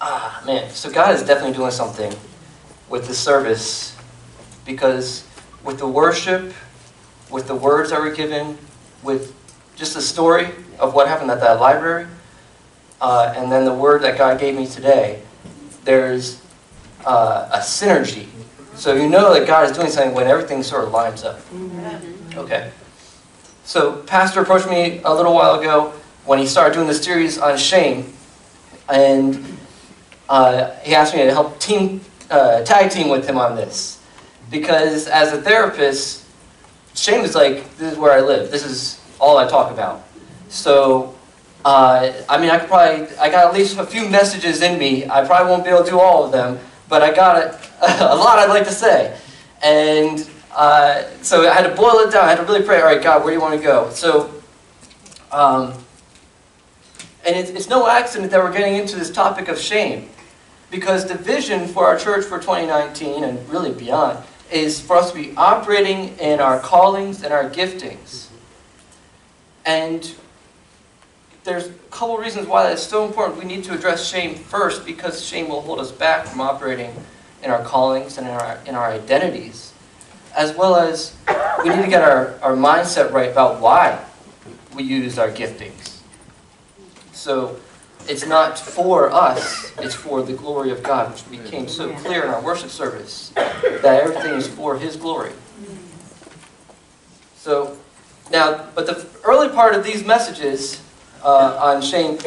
Man, so God is definitely doing something with the service, because with the worship, with the words that were given, with just the story of what happened at that library, and then the word that God gave me today, there's a synergy. So you know that God is doing something when everything sort of lines up. Okay. So Pastor approached me a little while ago when he started doing the series on shame, and he asked me to help tag team with him on this. Because as a therapist, shame is like, this is where I live. This is all I talk about. So, I got at least a few messages in me. I probably won't be able to do all of them, but I got a lot I'd like to say. And so I had to boil it down. I had to really pray, all right, God, where do you want to go? So, and it's no accident that we're getting into this topic of shame, because the vision for our church for 2019 and really beyond is for us to be operating in our callings and our giftings. And there's a couple reasons why that's so important. We need to address shame first, because shame will hold us back from operating in our callings and in our identities, as well as we need to get our mindset right about why we use our giftings. So it's not for us, it's for the glory of God, which became so clear in our worship service, that everything is for His glory. So, now, but the early part of these messages on shame,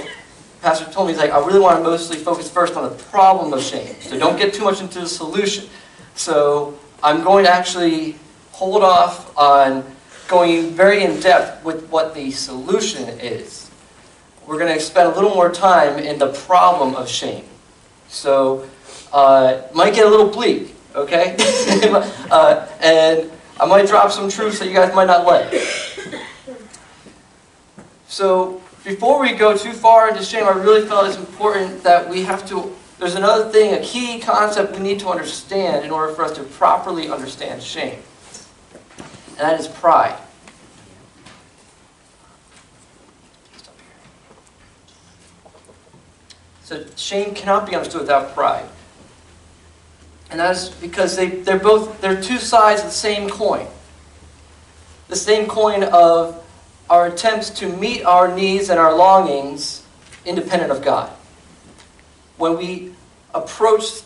Pastor told me, he's like, I really want to mostly focus first on the problem of shame. So don't get too much into the solution. So I'm going to actually hold off on going very in depth with what the solution is. We're going to spend a little more time in the problem of shame. So it might get a little bleak, okay? And I might drop some truths that you guys might not like. So before we go too far into shame, I really felt it's important that we have to, there's another thing, a key concept we need to understand in order for us to properly understand shame. And that is pride. So shame cannot be understood without pride. And that is because they're two sides of the same coin. The same coin of our attempts to meet our needs and our longings independent of God. When we approach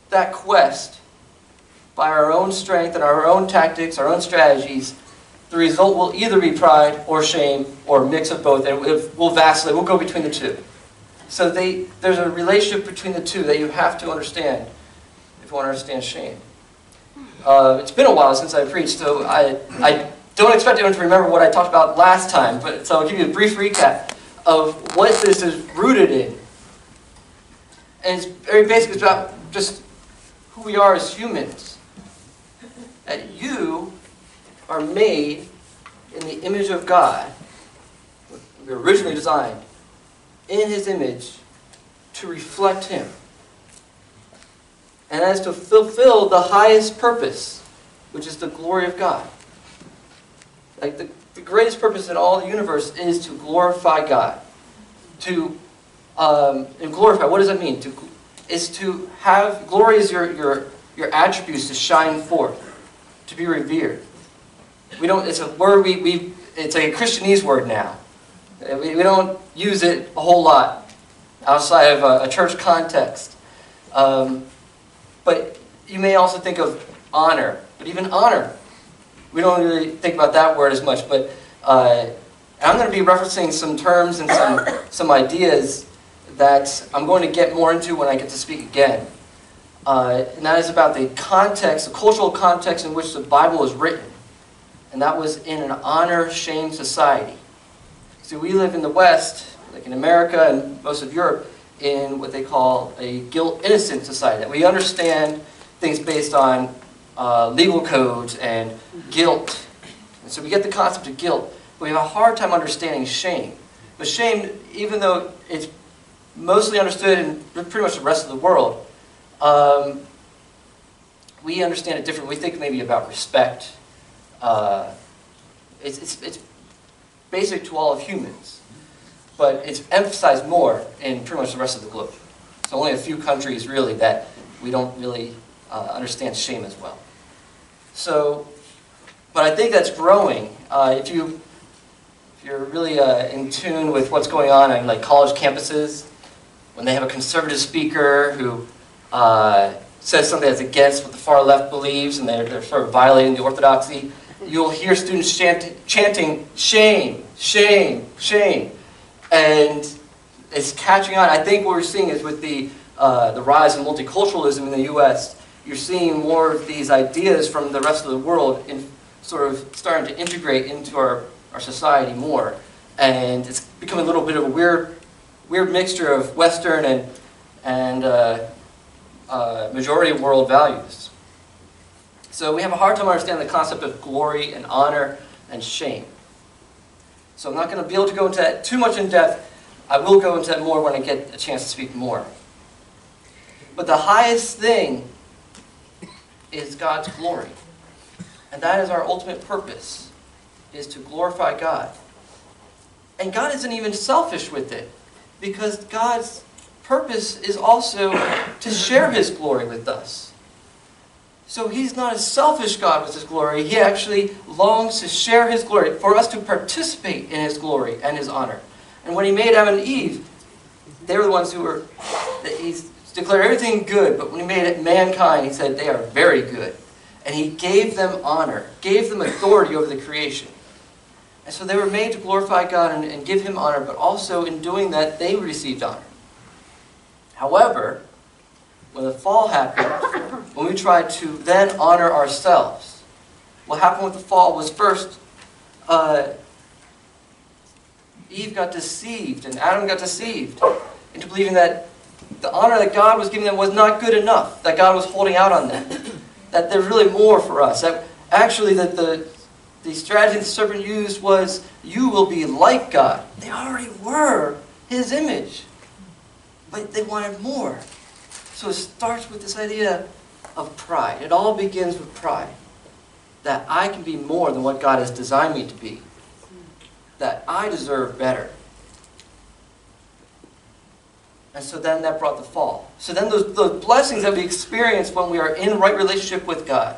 that quest by our own strength and our own tactics, our own strategies, the result will either be pride or shame or a mix of both, and we'll vacillate, we'll go between the two. So there's a relationship between the two that you have to understand if you want to understand shame. It's been a while since I preached, so I don't expect anyone to remember what I talked about last time, but so I'll give you a brief recap of what this is rooted in. And it's very basic. It's about just who we are as humans. That you are made in the image of God. We were originally designed in His image to reflect Him. And that is to fulfill the highest purpose, which is the glory of God. Like the greatest purpose in all the universe is to glorify God. And glorify, what does that mean? Is to have, glory is your attributes to shine forth, to be revered. It's a word it's like a Christianese word now. We don't use it a whole lot outside of a church context. But you may also think of honor. But even honor, we don't really think about that word as much. But I'm going to be referencing some terms and some ideas that I'm going to get more into when I get to speak again. And that is about the context, the cultural context in which the Bible was written. And that was in an honor-shame society. So we live in the West, like in America and most of Europe, in what they call a guilt-innocent society. That we understand things based on legal codes and guilt. And so we get the concept of guilt, but we have a hard time understanding shame. But shame, even though it's mostly understood in pretty much the rest of the world, we understand it differently. We think maybe about respect. It's basic to all of humans, but it's emphasized more in pretty much the rest of the globe. only a few countries really that we don't really understand shame as well. So, but I think that's growing. If you're really in tune with what's going on like college campuses, when they have a conservative speaker who says something that's against what the far left believes, and they're sort of violating the orthodoxy, you'll hear students chanting, shame, shame, shame. And it's catching on. I think what we're seeing is with the rise of multiculturalism in the U.S., you're seeing more of these ideas from the rest of the world in sort of starting to integrate into our society more. And it's becoming a little bit of a weird mixture of Western and majority of world values. So we have a hard time understanding the concept of glory and honor and shame. So I'm not going to be able to go into that too much in depth. I will go into that more when I get a chance to speak more. But the highest thing is God's glory. And that is our ultimate purpose, is to glorify God. And God isn't even selfish with it, because God's purpose is also to share His glory with us. So He's not a selfish God with His glory. He actually longs to share His glory, for us to participate in His glory and His honor. And when He made Adam and Eve, they were the ones who were, He declared everything good, but when He made mankind, He said they are very good. And He gave them honor, gave them authority over the creation. And so they were made to glorify God and give Him honor, but also in doing that, they received honor. However, when the fall happened, when we tried to then honor ourselves, what happened with the fall was first, Eve got deceived and Adam got deceived into believing that the honor that God was giving them was not good enough, that God was holding out on them, that there's really more for us. That actually, that the strategy the serpent used was, you will be like God. They already were His image, but they wanted more. So it starts with this idea of pride. It all begins with pride. That I can be more than what God has designed me to be. That I deserve better. And so then that brought the fall. So then those blessings that we experience when we are in right relationship with God,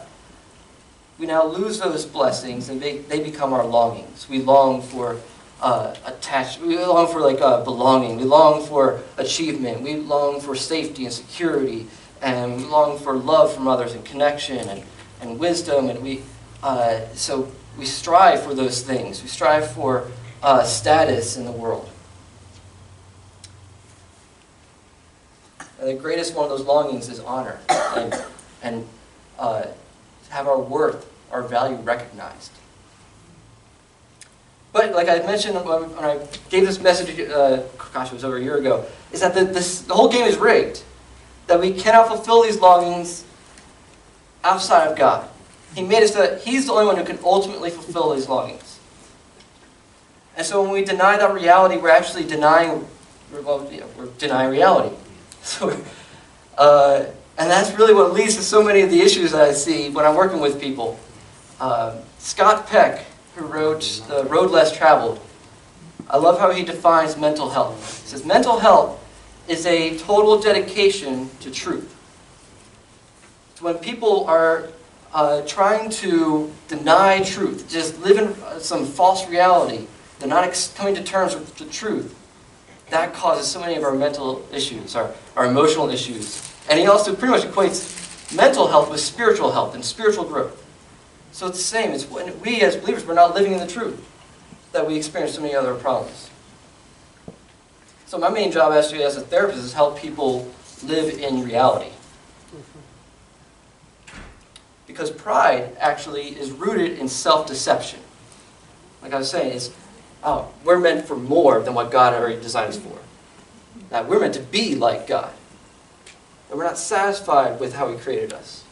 we now lose those blessings and they become our longings. We long for attachment. We long for belonging. We long for achievement. We long for safety and security. And we long for love from others and connection and wisdom. And so we strive for those things. We strive for status in the world. And the greatest one of those longings is honor and have our worth, our value recognized. But like I mentioned when I gave this message, it was over a year ago, is that the whole game is rigged. That we cannot fulfill these longings outside of God. He made us so that He's the only one who can ultimately fulfill these longings. And so when we deny that reality, we're actually denying, we're denying reality. So, and that's really what leads to so many of the issues that I see when I'm working with people. Scott Peck, who wrote The Road Less Traveled, I love how he defines mental health. He says, mental health is a total dedication to truth. So when people are trying to deny truth, just live in some false reality, they're not coming to terms with the truth, that causes so many of our mental issues, our emotional issues. And he also pretty much equates mental health with spiritual health and spiritual growth. So it's the same. It's when we as believers, we're not living in the truth, that we experience so many other problems. So my main job actually as a therapist is help people live in reality. Because pride actually is rooted in self-deception. Like I was saying, we're meant for more than what God already designed us for. That we're meant to be like God. That we're not satisfied with how He created us.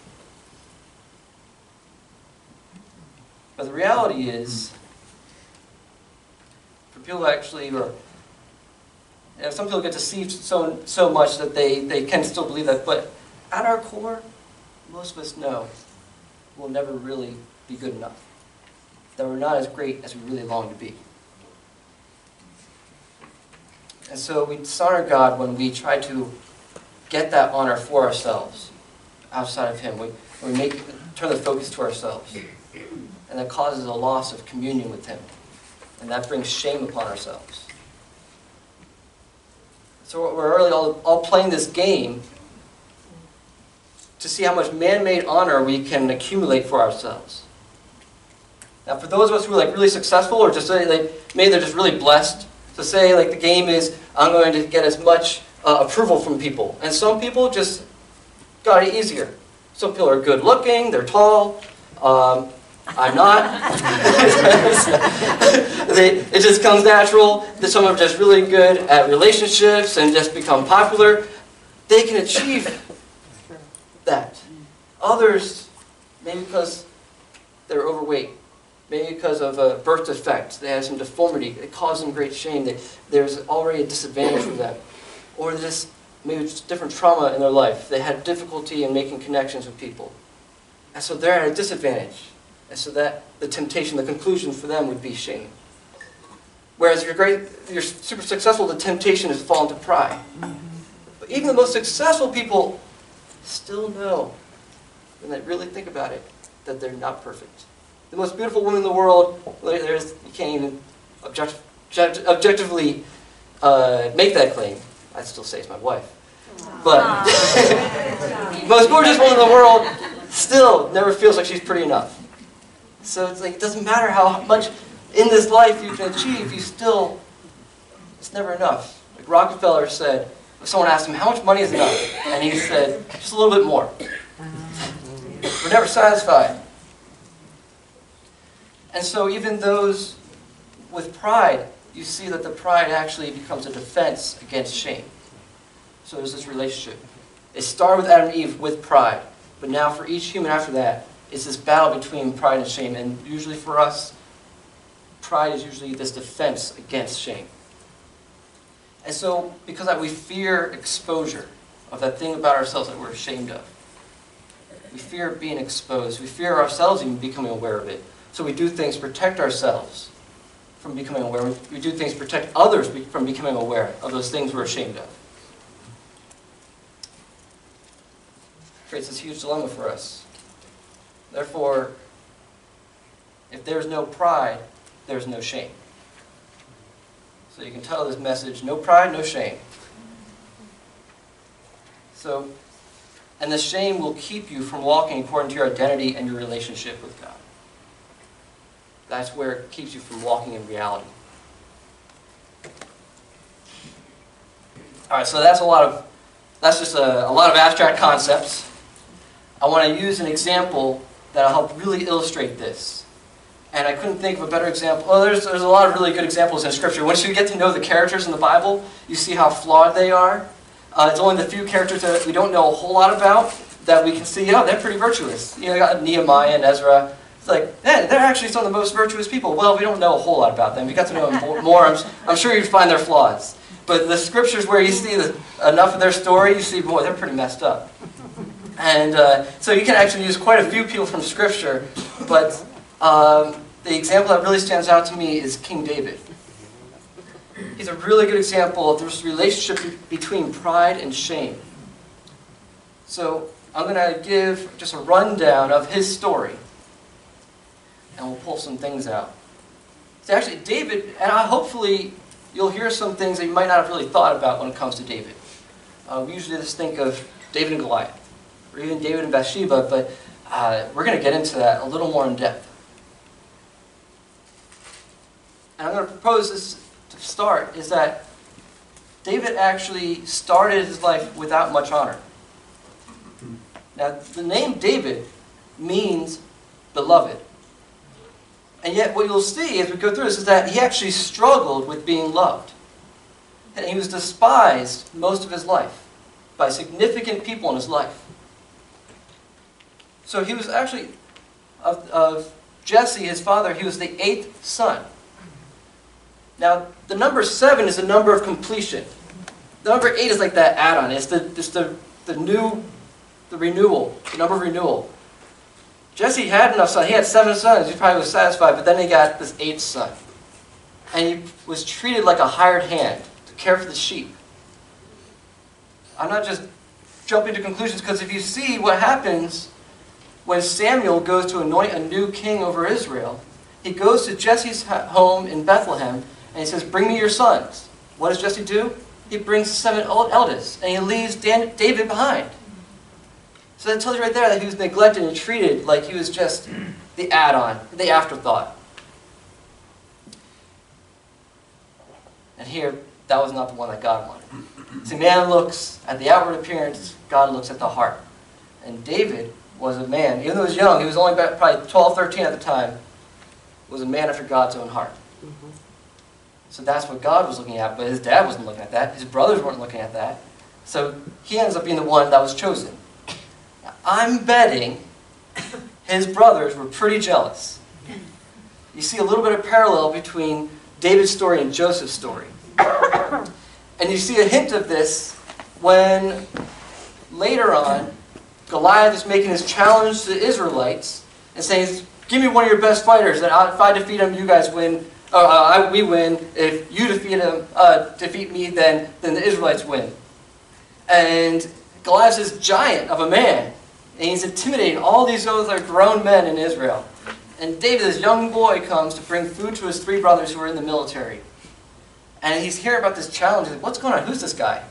But the reality is, for people actually, some people get deceived so much that they can still believe that, but at our core, most of us know we'll never really be good enough. That we're not as great as we really long to be. And so we dishonor God when we try to get that honor for ourselves outside of Him. We turn the focus to ourselves. And that causes a loss of communion with Him. And that brings shame upon ourselves. So we're really all playing this game to see how much man-made honor we can accumulate for ourselves. Now, for those of us who are really successful, or just say maybe they're just really blessed, to say the game is, I'm going to get as much approval from people. And some people just got it easier. Some people are good looking, they're tall. I'm not. It just comes natural. Some are just really good at relationships and just become popular. They can achieve that. Others, maybe because they're overweight, maybe because of a birth defect, they have some deformity, it causes them great shame. There's already a disadvantage for them. Or just maybe just different trauma in their life. They had difficulty in making connections with people. And so they're at a disadvantage. And so that the temptation, the conclusion for them would be shame. Whereas if you're super successful, the temptation is to fall into pride. But even the most successful people still know, when they really think about it, that they're not perfect. The most beautiful woman in the world, you can't even objectively make that claim. I'd still say it's my wife. But most gorgeous woman in the world still never feels like she's pretty enough. So it's it doesn't matter how much in this life you can achieve, it's never enough. Like Rockefeller said, if someone asked him, how much money is enough? And he said, just a little bit more. We're never satisfied. And so even those with pride, you see that the pride actually becomes a defense against shame. So there's this relationship. It started with Adam and Eve with pride, but now for each human after that, it's this battle between pride and shame. And usually for us, pride is usually this defense against shame. And so because of that, we fear exposure of that thing about ourselves that we're ashamed of. We fear being exposed. We fear ourselves even becoming aware of it. So we do things to protect ourselves from becoming aware. We do things to protect others from becoming aware of those things we're ashamed of. It creates this huge dilemma for us. Therefore, if there's no pride, there's no shame. So you can title this message, No Pride, No Shame. So, and the shame will keep you from walking according to your identity and your relationship with God. That's where it keeps you from walking in reality. All right, so that's just a lot of abstract concepts. I want to use an example that'll help really illustrate this. And I couldn't think of a better example. Well, there's a lot of really good examples in Scripture. Once you get to know the characters in the Bible, you see how flawed they are. It's only the few characters that we don't know a whole lot about that we can see, oh, they're pretty virtuous. You got Nehemiah and Ezra. It's they're actually some of the most virtuous people. Well, we don't know a whole lot about them. We got to know them more. I'm sure you'd find their flaws. But the Scriptures where you see enough of their story, you see, boy, they're pretty messed up. And so you can actually use quite a few people from Scripture, but the example that really stands out to me is King David. He's a really good example of this relationship between pride and shame. So I'm going to give just a rundown of his story, and we'll pull some things out. So actually, David, and hopefully you'll hear some things that you might not have really thought about when it comes to David. We usually just think of David and Goliath, or even David and Bathsheba, but we're going to get into that a little more in depth. And I'm going to propose this to start, is that David actually started his life without much honor. Now, the name David means beloved. And yet what you'll see as we go through this is that he actually struggled with being loved. And he was despised most of his life by significant people in his life. So he was actually, of Jesse, his father, he was the 8th son. Now, the number 7 is the number of completion. The number 8 is like that add-on. It's the renewal, the number of renewal. Jesse had enough sons. He had 7 sons. He probably was satisfied, but then he got this 8th son. And he was treated like a hired hand to care for the sheep. I'm not just jumping to conclusions, because if you see what happens when Samuel goes to anoint a new king over Israel, he goes to Jesse's home in Bethlehem, and he says, bring me your sons. What does Jesse do? He brings 7 eldest, and he leaves David behind. So that tells you right there that he was neglected and treated like he was just the add-on, the afterthought. And here, that was not the one that God wanted. See, man looks at the outward appearance, God looks at the heart. And David was a man, even though he was young, he was only about probably 12, 13 at the time, was a man after God's own heart. So that's what God was looking at, but his dad wasn't looking at that. His brothers weren't looking at that. So he ends up being the one that was chosen. Now, I'm betting his brothers were pretty jealous. You see a little bit of parallel between David's story and Joseph's story. And you see a hint of this when later on, Goliath is making his challenge to the Israelites and saying, give me one of your best fighters, and if I defeat him, you guys win. We win. If you defeat me, then the Israelites win. And Goliath's this giant of a man, and he's intimidating all these other grown men in Israel. And David, this young boy, comes to bring food to his 3 brothers who are in the military. And he's hearing about this challenge. He's like, what's going on? Who's this guy?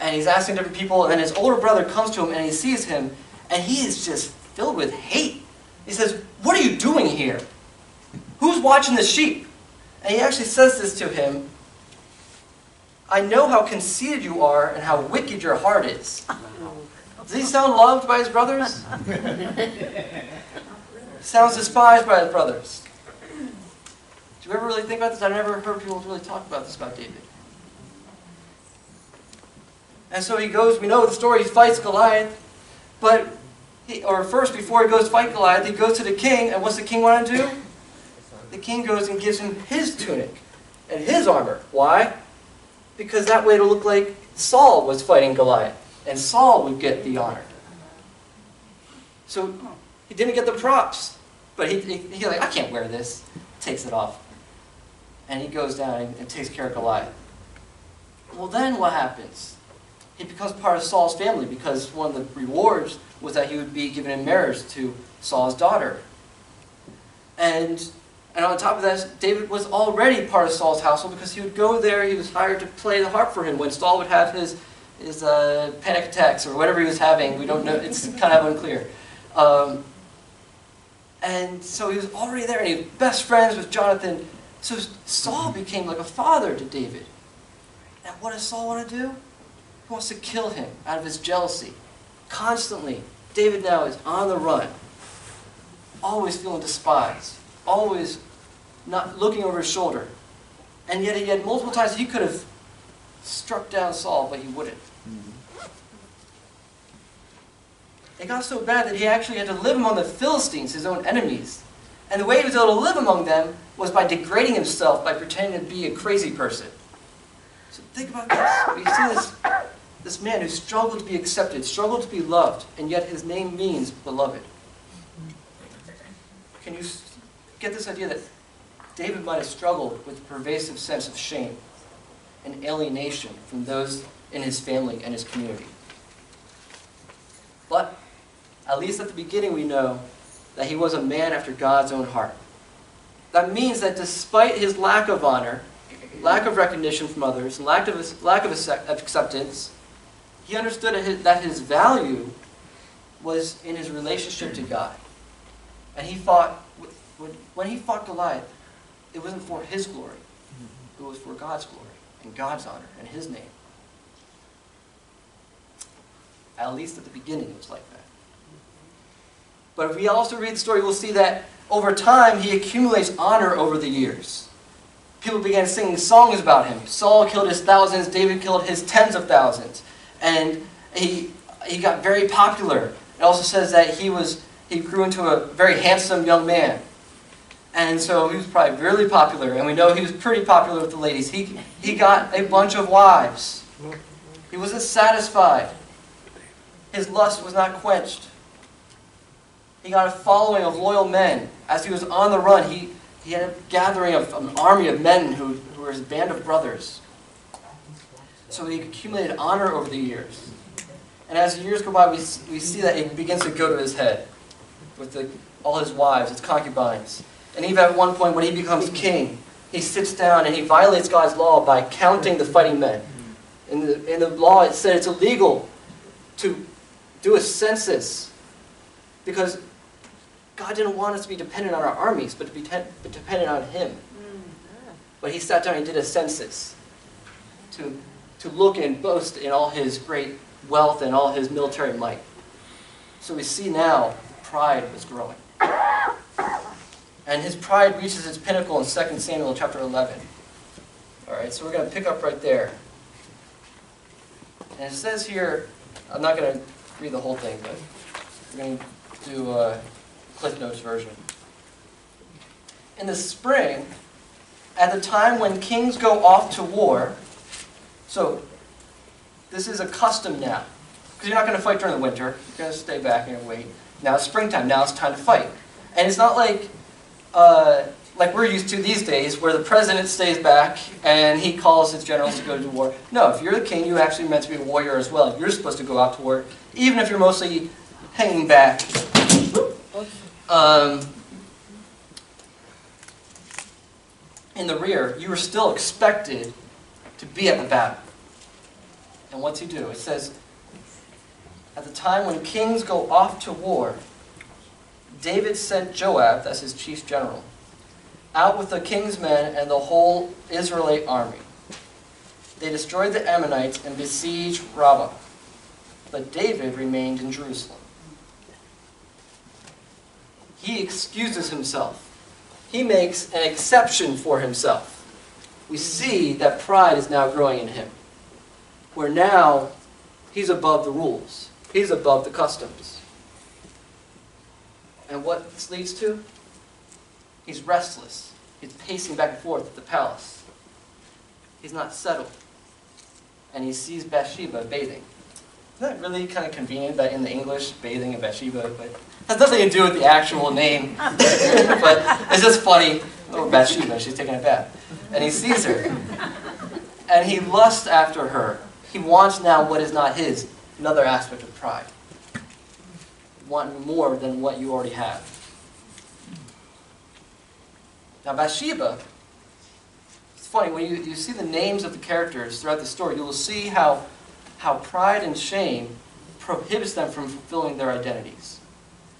And he's asking different people, and then his older brother comes to him, and he sees him, and he is just filled with hate. He says, what are you doing here? Who's watching the sheep? And he actually says this to him, I know how conceited you are and how wicked your heart is. Does he sound loved by his brothers? Sounds despised by his brothers. Do you ever really think about this? I've never heard people really talk about this about David. And so he goes, we know the story, he fights Goliath, but first, before he goes to fight Goliath, he goes to the king, and what's the king want to do? The king goes and gives him his tunic and his armor. Why? Because that way it'll look like Saul was fighting Goliath, and Saul would get the honor. So he didn't get the props, but he's like, I can't wear this. Takes it off. And he goes down and takes care of Goliath. Well, then what happens? He becomes part of Saul's family, because one of the rewards was that he would be given in marriage to Saul's daughter. And on top of that, David was already part of Saul's household, because he would go there, he was hired to play the harp for him when Saul would have his panic attacks or whatever he was having. We don't know, it's kind of unclear. And so he was already there, and he was best friends with Jonathan. So Saul became like a father to David. And what does Saul want to do? He wants to kill him out of his jealousy. Constantly, David now is on the run, always feeling despised, always not looking over his shoulder. And yet he had multiple times he could have struck down Saul, but he wouldn't. It got so bad that he actually had to live among the Philistines, his own enemies. And the way he was able to live among them was by degrading himself, by pretending to be a crazy person. So think about this. You see this man who struggled to be accepted, struggled to be loved, and yet his name means beloved. Can you get this idea that David might have struggled with a pervasive sense of shame and alienation from those in his family and his community? But at least at the beginning we know that he was a man after God's own heart. That means that despite his lack of honor, lack of recognition from others, and lack of acceptance, he understood that his value was in his relationship to God. And he fought, when he fought Goliath, it wasn't for his glory. It was for God's glory and God's honor and his name. At least at the beginning it was like that. But if we also read the story, we'll see that over time he accumulates honor over the years. People began singing songs about him. Saul killed his thousands, David killed his tens of thousands. And he got very popular. It also says that he grew into a very handsome young man. And so he was probably really popular. And we know he was pretty popular with the ladies. He got a bunch of wives. He wasn't satisfied. His lust was not quenched. He got a following of loyal men. As he was on the run, he had a gathering of an army of men who were his band of brothers. So he accumulated honor over the years. And as the years go by, we see that it begins to go to his head with all his wives, his concubines. And even at one point when he becomes king, he sits down and he violates God's law by counting the fighting men. In the law it said it's illegal to do a census because God didn't want us to be dependent on our armies, but to be dependent on him. But he sat down and did a census to look and boast in all his great wealth and all his military might. So we see now pride was growing. And his pride reaches its pinnacle in 2 Samuel chapter 11. All right, so we're going to pick up right there. And it says here, I'm not going to read the whole thing, but we're going to do a Cliff Notes version. In the spring, at the time when kings go off to war, so this is a custom now, because you're not going to fight during the winter. You're going to stay back and wait. Now it's springtime. Now it's time to fight. And it's not like we're used to these days, where the president stays back and he calls his generals to go to war. No, if you're the king, you're actually meant to be a warrior as well. You're supposed to go out to war, even if you're mostly hanging back. In the rear, you were still expected to be at the battle. And what's he do? It says, at the time when kings go off to war, David sent Joab, that's his chief general, out with the king's men and the whole Israelite army. They destroyed the Ammonites and besieged Rabbah. But David remained in Jerusalem. He excuses himself. He makes an exception for himself. We see that pride is now growing in him, where now he's above the rules. He's above the customs. And what this leads to? He's restless. He's pacing back and forth at the palace. He's not settled. And he sees Bathsheba bathing. Isn't that really kind of convenient that in the English, bathing and Bathsheba, but it has nothing to do with the actual name. But it's just funny. Oh, Bathsheba, she's taking a bath. And he sees her. And he lusts after her. He wants now what is not his. Another aspect of pride. Want more than what you already have. Now Bathsheba, it's funny, when you see the names of the characters throughout the story, you will see how pride and shame prohibits them from fulfilling their identities.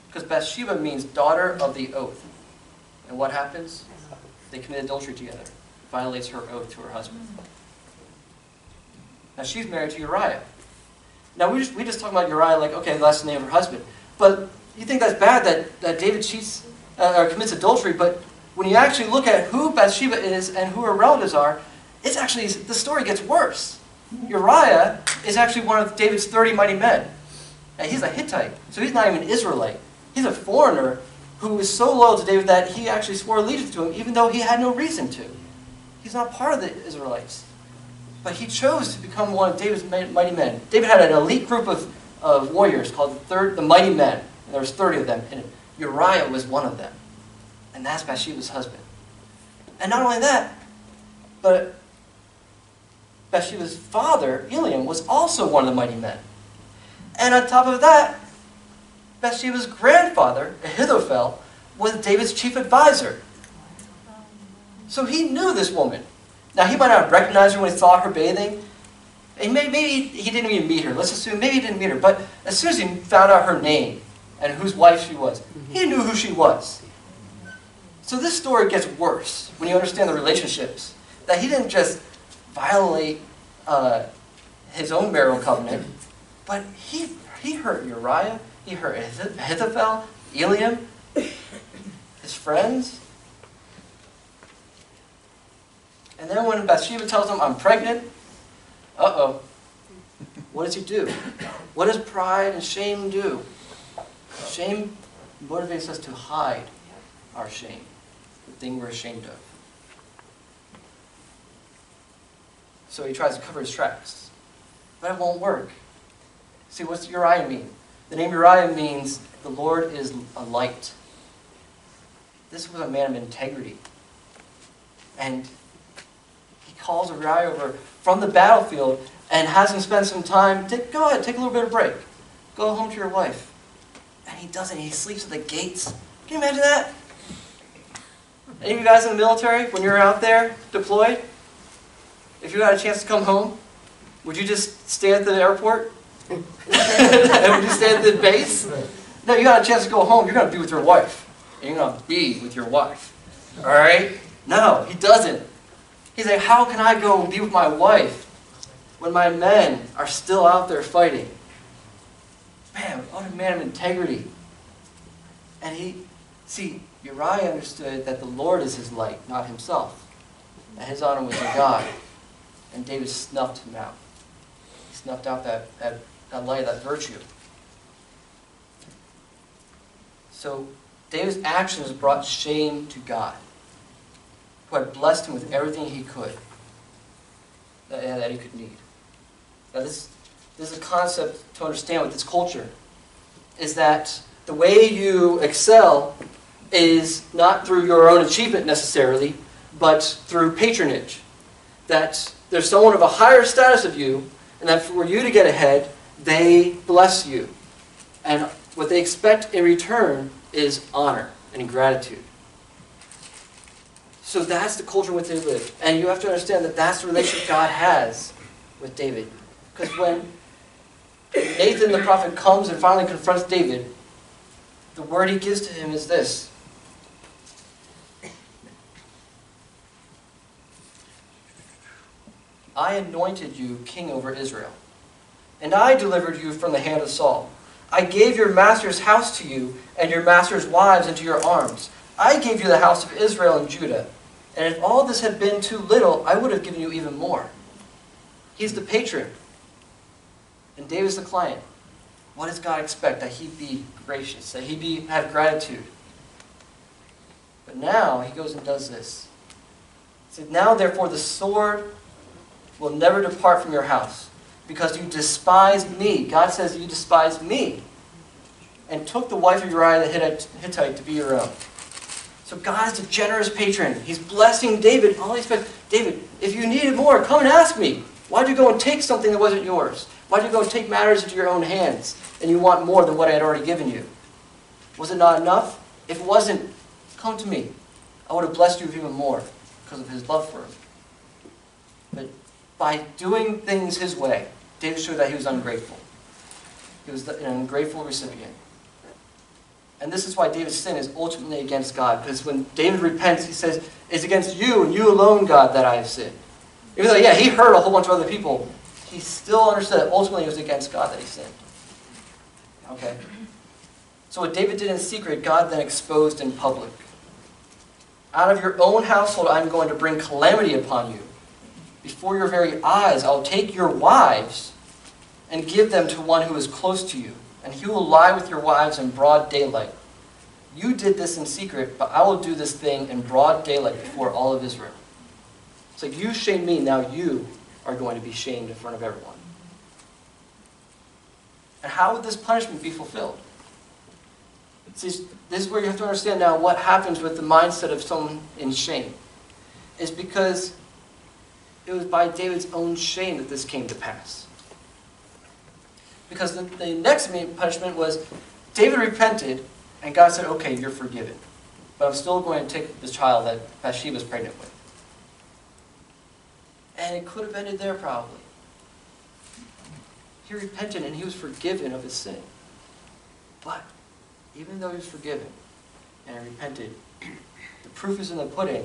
Because Bathsheba means daughter of the oath. And what happens? They commit adultery together. Violates her oath to her husband. Now she's married to Uriah. Now we just talk about Uriah like, okay, that's the name of her husband. But you think that's bad that David cheats or commits adultery, but when you actually look at who Bathsheba is and who her relatives are, it's actually, the story gets worse. Uriah is actually one of David's 30 mighty men. And he's a Hittite, so he's not even an Israelite. He's a foreigner who was so loyal to David that he actually swore allegiance to him, even though he had no reason to. He's not part of the Israelites. But he chose to become one of David's mighty men. David had an elite group of warriors called the Mighty Men. And there was 30 of them, and Uriah was one of them. And that's Bathsheba's husband. And not only that, but Bathsheba's father, Eliam, was also one of the mighty men. And on top of that, Bathsheba's grandfather, Ahithophel, was David's chief advisor. So he knew this woman. Now, he might not have recognized her when he saw her bathing. And maybe he didn't even meet her. Let's assume maybe he didn't meet her. But as soon as he found out her name and whose wife she was, he knew who she was. So this story gets worse when you understand the relationships. That he didn't just violate his own marital covenant, but he hurt Uriah, he hurt Ahithophel, Eliam, his friends. And then when Bathsheba tells him, I'm pregnant, uh-oh. What does he do? What does pride and shame do? Shame motivates us to hide our shame, the thing we're ashamed of. So he tries to cover his tracks. But it won't work. See, what's Uriah mean? The name Uriah means the Lord is a light. This was a man of integrity. And he calls Uriah over from the battlefield and has him spend some time. Go ahead, take a little bit of break. Go home to your wife. And he doesn't. He sleeps at the gates. Can you imagine that? Any of you guys in the military, when you're out there deployed, if you had a chance to come home, would you just stay at the airport? Would you stay at the base? No, you got a chance to go home. You're going to be with your wife. And you're going to be with your wife. All right? No, he doesn't. He's like, how can I go be with my wife when my men are still out there fighting? Man, what a man of integrity. And Uriah understood that the Lord is his light, not himself. That his honor was in God. And David snuffed him out. He snuffed out that light, that virtue. So David's actions brought shame to God, who had blessed him with everything he could, that he could need. Now this is a concept to understand with this culture, is that the way you excel is not through your own achievement necessarily, but through patronage. That there's someone of a higher status of you, and that for you to get ahead, they bless you. And what they expect in return is honor and gratitude. So that's the culture in which they live. And you have to understand that that's the relationship God has with David. Because when Nathan the prophet comes and finally confronts David, the word he gives to him is this. I anointed you king over Israel, and I delivered you from the hand of Saul. I gave your master's house to you, and your master's wives into your arms. I gave you the house of Israel and Judah. And if all this had been too little, I would have given you even more. He's the patron, and David's the client. What does God expect? That he be gracious, that he have gratitude. But now he goes and does this. He said, now therefore the sword will never depart from your house, because you despised me. God says you despised me, and took the wife of Uriah the Hittite to be your own. So God is a generous patron. He's blessing David. All he expects, David, if you needed more, come and ask me. Why'd you go and take something that wasn't yours? Why'd you go and take matters into your own hands, and you want more than what I had already given you? Was it not enough? If it wasn't, come to me. I would have blessed you with even more because of his love for him. But by doing things his way, David showed that he was ungrateful. He was an ungrateful recipient. And this is why David's sin is ultimately against God. Because when David repents, he says, it's against you and you alone, God, that I have sinned. Even though, yeah, he hurt a whole bunch of other people, he still understood that ultimately it was against God that he sinned. Okay? So what David did in secret, God then exposed in public. Out of your own household, I'm going to bring calamity upon you. Before your very eyes, I'll take your wives and give them to one who is close to you, and he will lie with your wives in broad daylight. You did this in secret, but I will do this thing in broad daylight before all of Israel. It's like, you shamed me, now you are going to be shamed in front of everyone. And how would this punishment be fulfilled? See, this is where you have to understand now what happens with the mindset of someone in shame. It's because it was by David's own shame that this came to pass. Because the next punishment was, David repented, and God said, okay, you're forgiven. But I'm still going to take the child that Bathsheba was pregnant with. And it could have ended there probably. He repented and he was forgiven of his sin. But even though he was forgiven and repented, the proof is in the pudding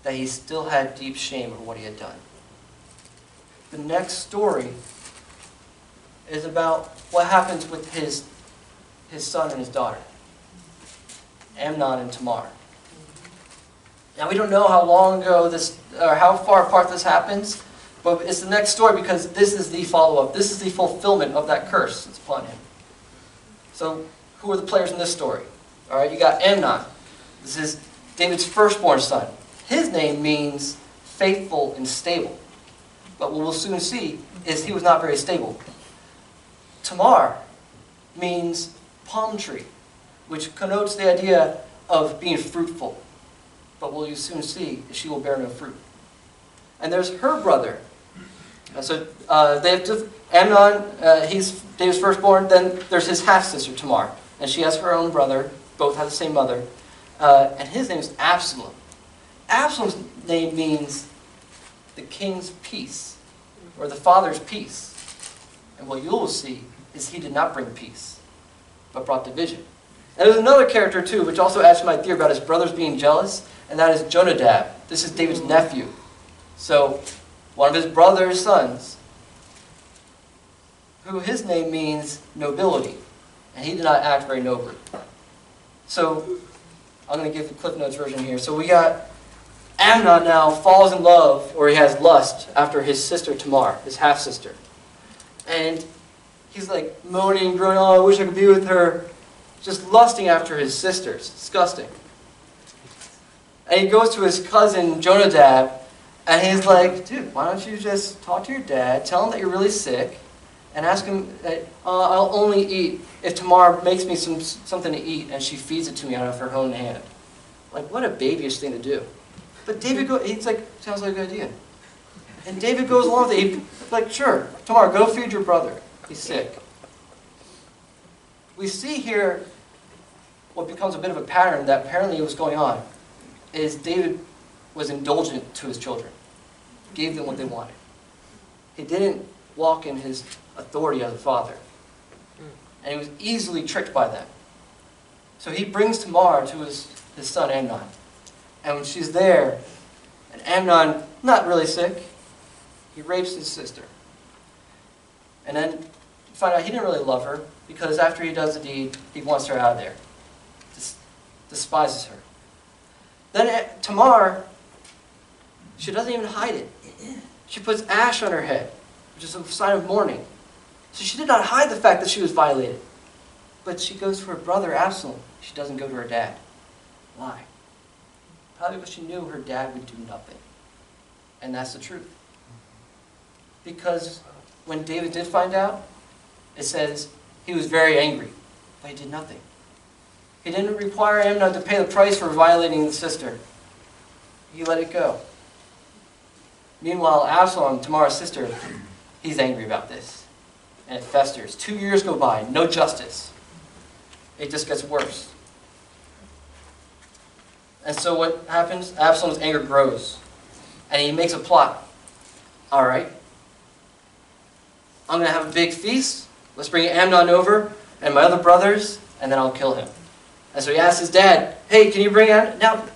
that he still had deep shame over what he had done. The next story is about what happens with his son and his daughter, Amnon and Tamar. Now we don't know how long ago this, or how far apart this happens, but it's the next story because this is the follow-up. This is the fulfillment of that curse that's upon him. So who are the players in this story? All right, you got Amnon. This is David's firstborn son. His name means faithful and stable. But what we'll soon see is he was not very stable. Tamar means palm tree, which connotes the idea of being fruitful. But what you soon see is she will bear no fruit. And there's her brother, And so they have Amnon, he's David's firstborn. Then there's his half-sister Tamar. And she has her own brother. Both have the same mother. And his name is Absalom. Absalom's name means the king's peace, or the father's peace. And what you will see is he did not bring peace, but brought division. And there's another character too, which also adds to my theory about his brothers being jealous, and that is Jonadab. This is David's nephew. So, one of his brother's sons, who his name means nobility, and he did not act very nobly. So, I'm going to give the Cliff Notes version here. So we got Amnon now falls in love, or he has lust, after his sister Tamar, his half-sister. And he's like moaning, groaning, oh, I wish I could be with her. Just lusting after his sister. It's disgusting. And he goes to his cousin Jonadab, and he's like, dude, why don't you just talk to your dad, tell him that you're really sick, and ask him that I'll only eat if Tamar makes me something to eat and she feeds it to me out of her own hand. Like, what a babyish thing to do. But David he's like, sounds like a good idea. And David goes along with it. He's like, sure, Tamar, go feed your brother. He's sick. We see here what becomes a bit of a pattern that apparently was going on is David was indulgent to his children. Gave them what they wanted. He didn't walk in his authority as a father. And he was easily tricked by them. So he brings Tamar to his son Amnon. And when she's there, and Amnon, not really sick, he rapes his sister. And then you find out he didn't really love her, because after he does the deed, he wants her out of there. Despises her. Then Tamar, she doesn't even hide it. She puts ash on her head, which is a sign of mourning. So she did not hide the fact that she was violated. But she goes to her brother Absalom. She doesn't go to her dad. Why? Probably because she knew her dad would do nothing. And that's the truth. Because when David did find out, it says he was very angry, but he did nothing. He didn't require Amnon to pay the price for violating his sister. He let it go. Meanwhile, Absalom, Tamar's sister, he's angry about this. And it festers. 2 years go by, no justice. It just gets worse. And so what happens? Absalom's anger grows. And he makes a plot. All right. I'm going to have a big feast. Let's bring Amnon over and my other brothers, and then I'll kill him. And so he asks his dad, hey, can you bring Amnon? Now,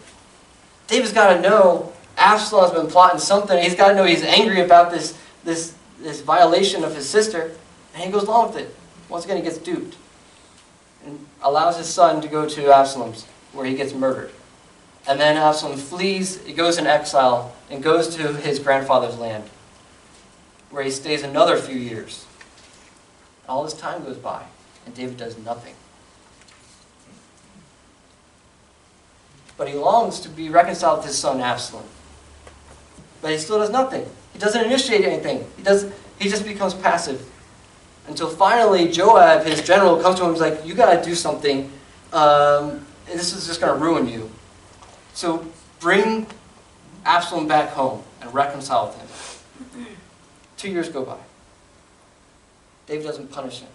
David's got to know Absalom's been plotting something. He's got to know he's angry about this violation of his sister. And he goes along with it. Once again, he gets duped. And allows his son to go to Absalom's, where he gets murdered. And then Absalom flees, he goes in exile, and goes to his grandfather's land, where he stays another few years. All this time goes by, and David does nothing. But he longs to be reconciled with his son Absalom. But he still does nothing. He doesn't initiate anything. He just becomes passive. Until finally Joab, his general, comes to him and is like, you got to do something. This is just going to ruin you. So bring Absalom back home and reconcile with him. 2 years go by. David doesn't punish him.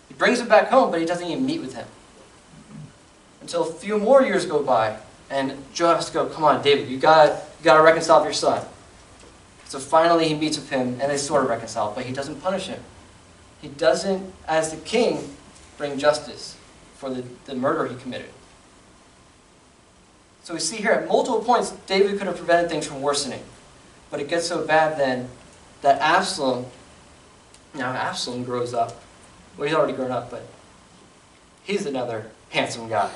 He brings him back home, but he doesn't even meet with him. Until a few more years go by, and Joab has to go, come on, David, you got to reconcile with your son. So finally he meets with him, and they sort of reconcile, but he doesn't punish him. He doesn't, as the king, bring justice for the murder he committed. So we see here at multiple points, David could have prevented things from worsening. But it gets so bad then that Absalom grows up. Well, he's already grown up, but he's another handsome guy.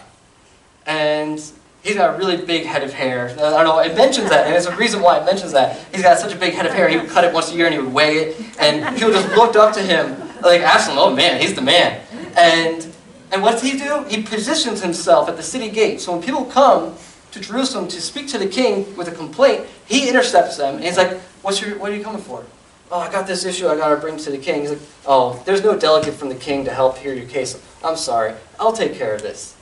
And he's got a really big head of hair. I don't know, it mentions that, and there's a reason why it mentions that. He's got such a big head of hair, he would cut it once a year and he would weigh it, and people just looked up to him like, Absalom, oh man, he's the man. And what does he do? He positions himself at the city gate. So when people come to Jerusalem to speak to the king with a complaint, he intercepts them, and he's like, what are you coming for? Oh, I got this issue I got to bring to the king. He's like, oh, there's no delegate from the king to help hear your case. I'm sorry, I'll take care of this.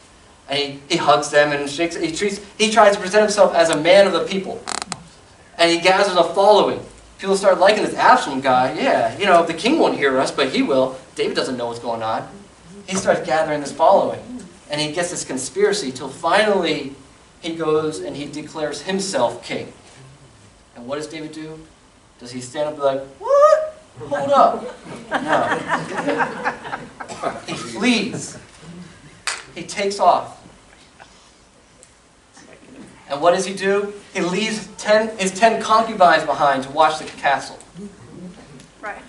And he hugs them and he tries to present himself as a man of the people. And he gathers a following. People started liking this Absalom guy. Yeah, you know, the king won't hear us, but he will. David doesn't know what's going on. He starts gathering this following. And he gets this conspiracy till finally he goes and he declares himself king. And what does David do? Does he stand up and be like, what? Hold up. No. He flees. He takes off. And what does he do? He leaves his 10 concubines behind to watch the castle. Right.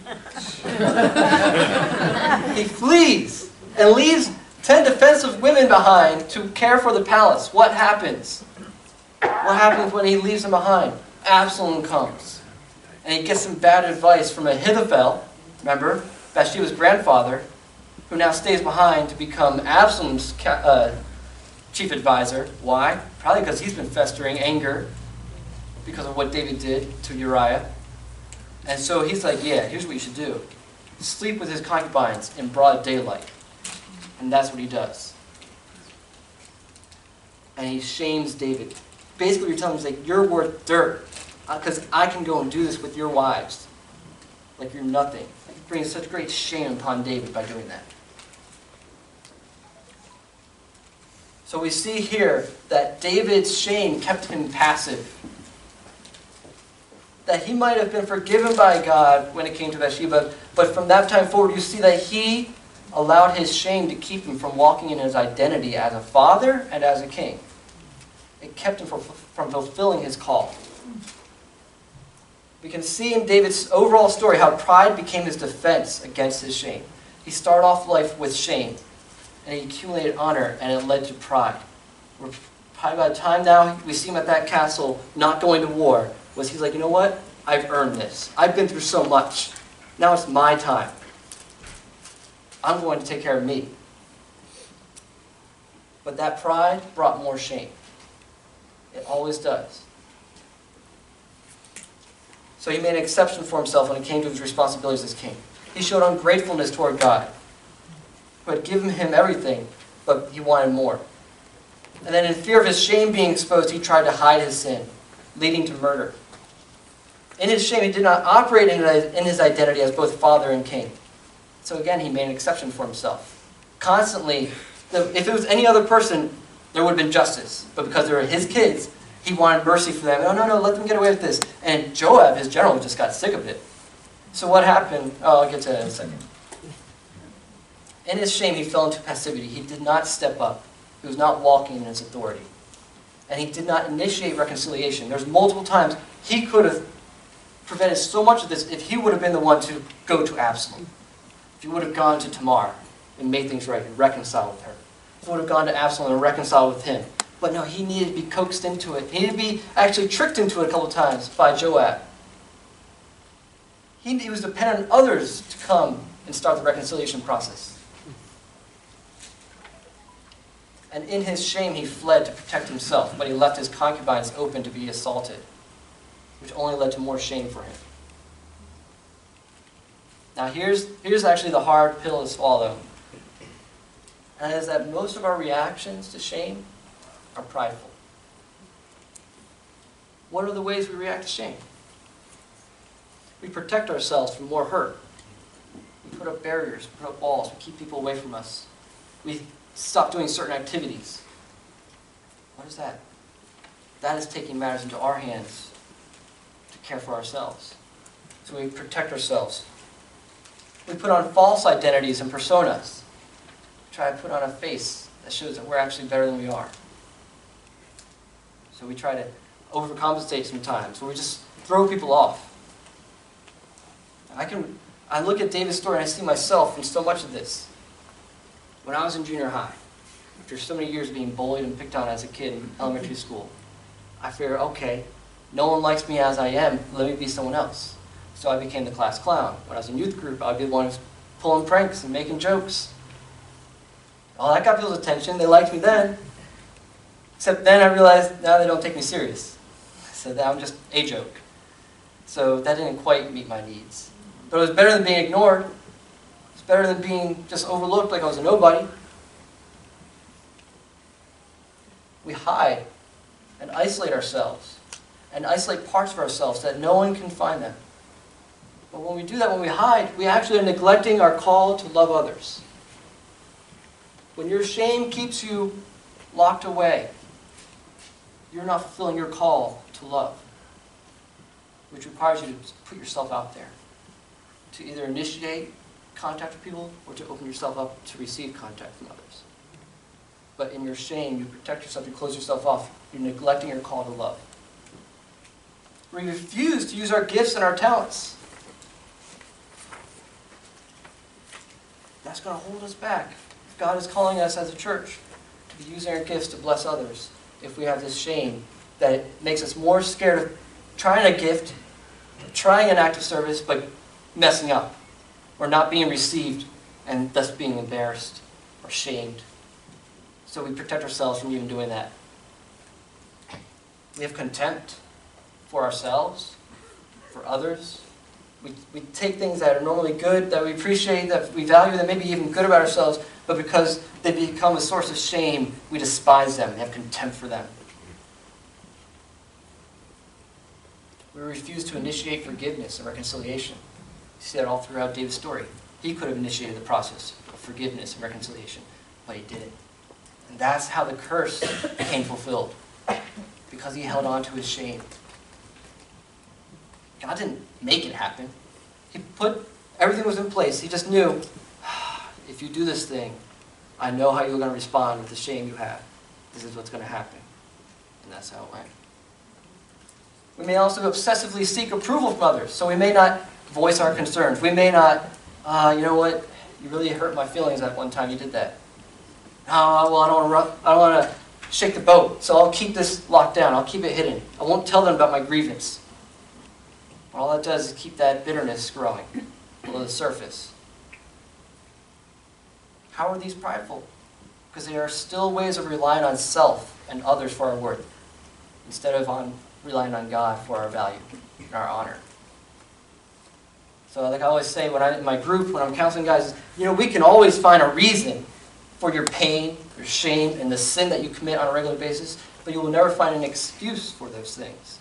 He flees and leaves 10 defensive women behind to care for the palace. What happens? What happens when he leaves them behind? Absalom comes. And he gets some bad advice from Ahithophel, remember, Bathsheba's grandfather, who now stays behind to become Absalom's chief advisor. Why? Probably because he's been festering anger because of what David did to Uriah. And so he's like, yeah, here's what you should do. Sleep with his concubines in broad daylight. And that's what he does. And he shames David. Basically, you're telling him, he's like, you're worth dirt. Because I can go and do this with your wives. Like you're nothing. He brings such great shame upon David by doing that. So we see here that David's shame kept him passive. That he might have been forgiven by God when it came to Bathsheba, but from that time forward you see that he allowed his shame to keep him from walking in his identity as a father and as a king. It kept him from fulfilling his call. We can see in David's overall story how pride became his defense against his shame. He started off life with shame, and he accumulated honor, and it led to pride. Probably by the time now we see him at that castle not going to war, was he's like, you know what? I've earned this. I've been through so much. Now it's my time. I'm going to take care of me. But that pride brought more shame. It always does. So he made an exception for himself when it came to his responsibilities as king. He showed ungratefulness toward God, who had given him everything, but he wanted more. And then in fear of his shame being exposed, he tried to hide his sin, leading to murder. In his shame, he did not operate in his identity as both father and king. So again, he made an exception for himself. Constantly, if it was any other person, there would have been justice. But because they were his kids, he wanted mercy for them. No, let them get away with this. And Joab, his general, just got sick of it. So what happened? Oh, I'll get to that in a second. In his shame, he fell into passivity. He did not step up. He was not walking in his authority. And he did not initiate reconciliation. There's multiple times he could have prevented so much of this if he would have been the one to go to Absalom. If he would have gone to Tamar and made things right and reconciled with her. If he would have gone to Absalom and reconciled with him. But no, he needed to be coaxed into it. He needed to be actually tricked into it a couple of times by Joab. He was dependent on others to come and start the reconciliation process. And in his shame, he fled to protect himself, but he left his concubines open to be assaulted, which only led to more shame for him. Now here's actually the hard pill to swallow. And that is that most of our reactions to shame are prideful. What are the ways we react to shame? We protect ourselves from more hurt. We put up barriers, we put up walls, we keep people away from us. We stop doing certain activities. What is that? That is taking matters into our hands to care for ourselves. So we protect ourselves. We put on false identities and personas. We try to put on a face that shows that we're actually better than we are. So we try to overcompensate sometimes, or we just throw people off. I look at David's story and I see myself in so much of this. When I was in junior high, after so many years of being bullied and picked on as a kid in elementary school, I figured, okay, no one likes me as I am, let me be someone else. So I became the class clown. When I was in youth group, I'd be the one who's pulling pranks and making jokes. Well, that got people's attention. They liked me then. Except then I realized now they don't take me serious. So that I'm just a joke. So that didn't quite meet my needs. But it was better than being ignored. It's better than being just overlooked like I was a nobody. We hide and isolate ourselves and isolate parts of ourselves so that no one can find them. But when we do that, when we hide, we actually are neglecting our call to love others. When your shame keeps you locked away, you're not fulfilling your call to love, which requires you to put yourself out there, to either initiate contact with people or to open yourself up to receive contact from others. But in your shame, you protect yourself, you close yourself off, you're neglecting your call to love. We refuse to use our gifts and our talents. That's going to hold us back. If God is calling us as a church to be using our gifts to bless others, if we have this shame that it makes us more scared of trying a gift, trying an act of service, but messing up, or not being received, and thus being embarrassed or shamed. So we protect ourselves from even doing that. We have contempt for ourselves, for others. We take things that are normally good, that we appreciate, that we value, that may be even good about ourselves, but because they become a source of shame, we despise them. We have contempt for them. We refuse to initiate forgiveness and reconciliation. You see that all throughout David's story. He could have initiated the process of forgiveness and reconciliation, but he didn't. And that's how the curse became fulfilled, because he held on to his shame. God didn't make it happen. He put, everything was in place. He just knew, if you do this thing, I know how you're going to respond with the shame you have. This is what's going to happen. And that's how it went. We may also obsessively seek approval from others. So we may not voice our concerns. We may not, you know what, you really hurt my feelings that one time you did that. Oh, well, I don't want to shake the boat, so I'll keep this locked down. I'll keep it hidden. I won't tell them about my grievance. All that does is keep that bitterness growing below the surface. How are these prideful? Because they are still ways of relying on self and others for our worth, instead of relying on God for our value and our honor. So like I always say in my group, when I'm counseling guys, we can always find a reason for your pain, your shame, and the sin that you commit on a regular basis, but you will never find an excuse for those things.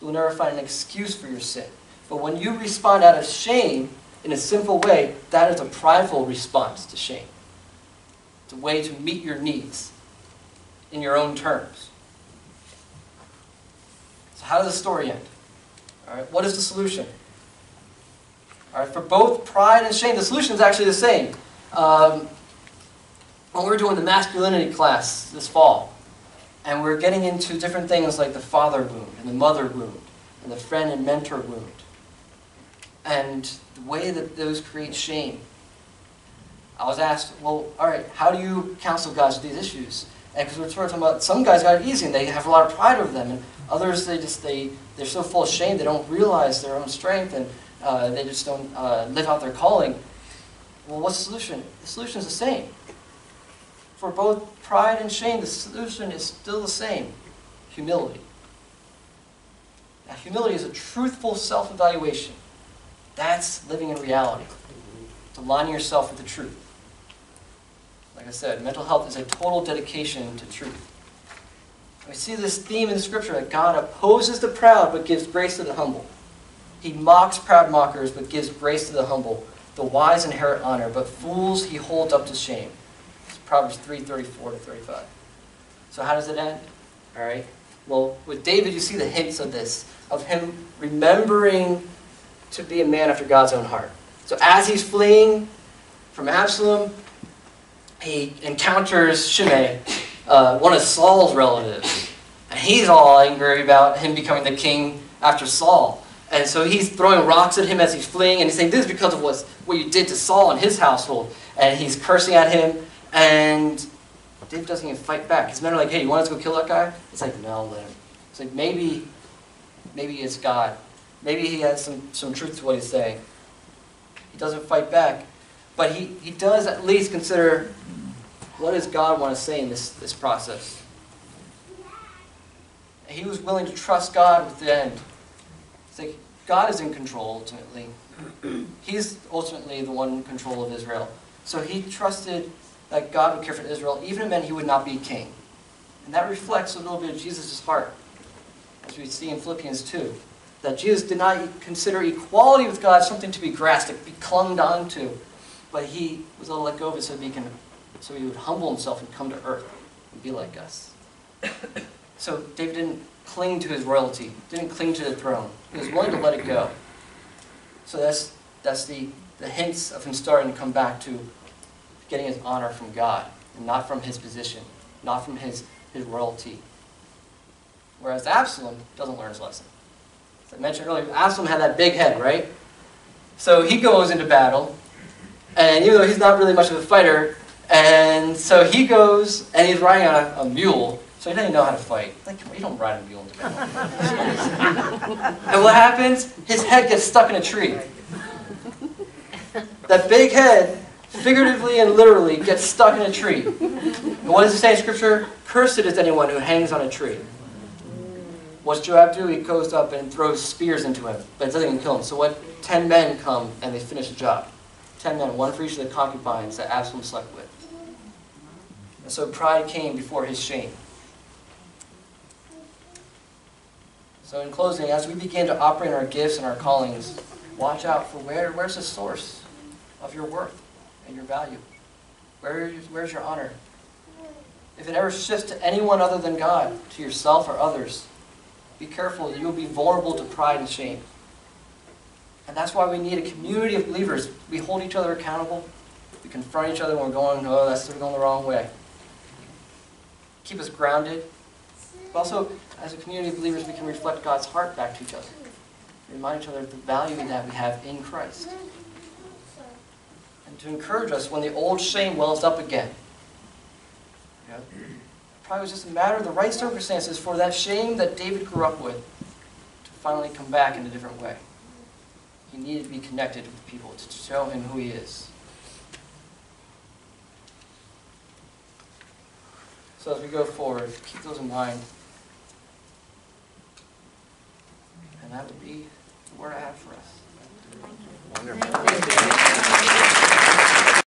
You will never find an excuse for your sin. But when you respond out of shame in a sinful way, that is a prideful response to shame. It's a way to meet your needs in your own terms. So how does the story end? All right, what is the solution? All right, for both pride and shame, the solution is actually the same. When we were doing the masculinity class this fall, and we're getting into different things like the father wound and the mother wound and the friend and mentor wound, and the way that those create shame, I was asked, well, all right, how do you counsel guys with these issues? And because we're talking about some guys got it easy and they have a lot of pride over them, and others they're so full of shame they don't realize their own strength, and they just don't live out their calling. Well, what's the solution? The solution is the same. For both pride and shame, the solution is still the same: humility. Now, humility is a truthful self-evaluation. That's living in reality. It's aligning yourself with the truth. Like I said, mental health is a total dedication to truth. We see this theme in the Scripture that God opposes the proud but gives grace to the humble. He mocks proud mockers but gives grace to the humble. The wise inherit honor, but fools he holds up to shame. It's Proverbs 3:34-35. So how does it end? All right. Well, with David, you see the hints of this, of him remembering to be a man after God's own heart. So as he's fleeing from Absalom, he encounters Shimei, one of Saul's relatives. And he's all angry about him becoming the king after Saul. And so he's throwing rocks at him as he's fleeing, and he's saying, this is because of what you did to Saul and his household. And he's cursing at him, and David doesn't even fight back. His men are like, hey, you want us to go kill that guy? It's like, no, let him. It's like, maybe it's God. Maybe he has some truth to what he's saying. He doesn't fight back. But he does at least consider, what does God want to say in this process? And he was willing to trust God with the end. It's like, God is in control ultimately. He's ultimately the one in control of Israel. So he trusted that God would care for Israel, even if it meant he would not be king. And that reflects a little bit of Jesus' heart, as we see in Philippians 2. that Jesus did not consider equality with God something to be grasped, to be clung onto, but he was able to let go of it so he would humble himself and come to earth and be like us. So David didn't cling to his royalty, didn't cling to the throne. He was willing to let it go. So that's the hints of him starting to come back to getting his honor from God, and not from his position, not from his royalty. Whereas Absalom doesn't learn his lesson. As I mentioned earlier, Absalom had that big head, right? So he goes into battle, and even though he's not really much of a fighter, and so he goes, and he's riding on a mule, so he doesn't know how to fight. Like, you don't ride a mule into battle. And what happens? His head gets stuck in a tree. That big head, figuratively and literally, gets stuck in a tree. And what does it say in Scripture? Cursed is anyone who hangs on a tree. What's Joab do? He goes up and throws spears into him, but it doesn't even kill him. So what? 10 men come and they finish the job. 10 men, one for each of the concubines that Absalom slept with. And so pride came before his shame. So in closing, as we begin to operate in our gifts and our callings, watch out for where's the source of your worth and your value. Where's your honor? If it ever shifts to anyone other than God, to yourself or others, be careful. You'll be vulnerable to pride and shame. And that's why we need a community of believers. We hold each other accountable. We confront each other when we're going, oh, we're going the wrong way. Keep us grounded. But also, as a community of believers, we can reflect God's heart back to each other. Remind each other of the value that we have in Christ. And to encourage us when the old shame wells up again. You know, it probably was just a matter of the right circumstances for that shame that David grew up with to finally come back in a different way. He needed to be connected with people to show him who he is. So as we go forward, keep those in mind. And that would be the word I have for us. Wonderful.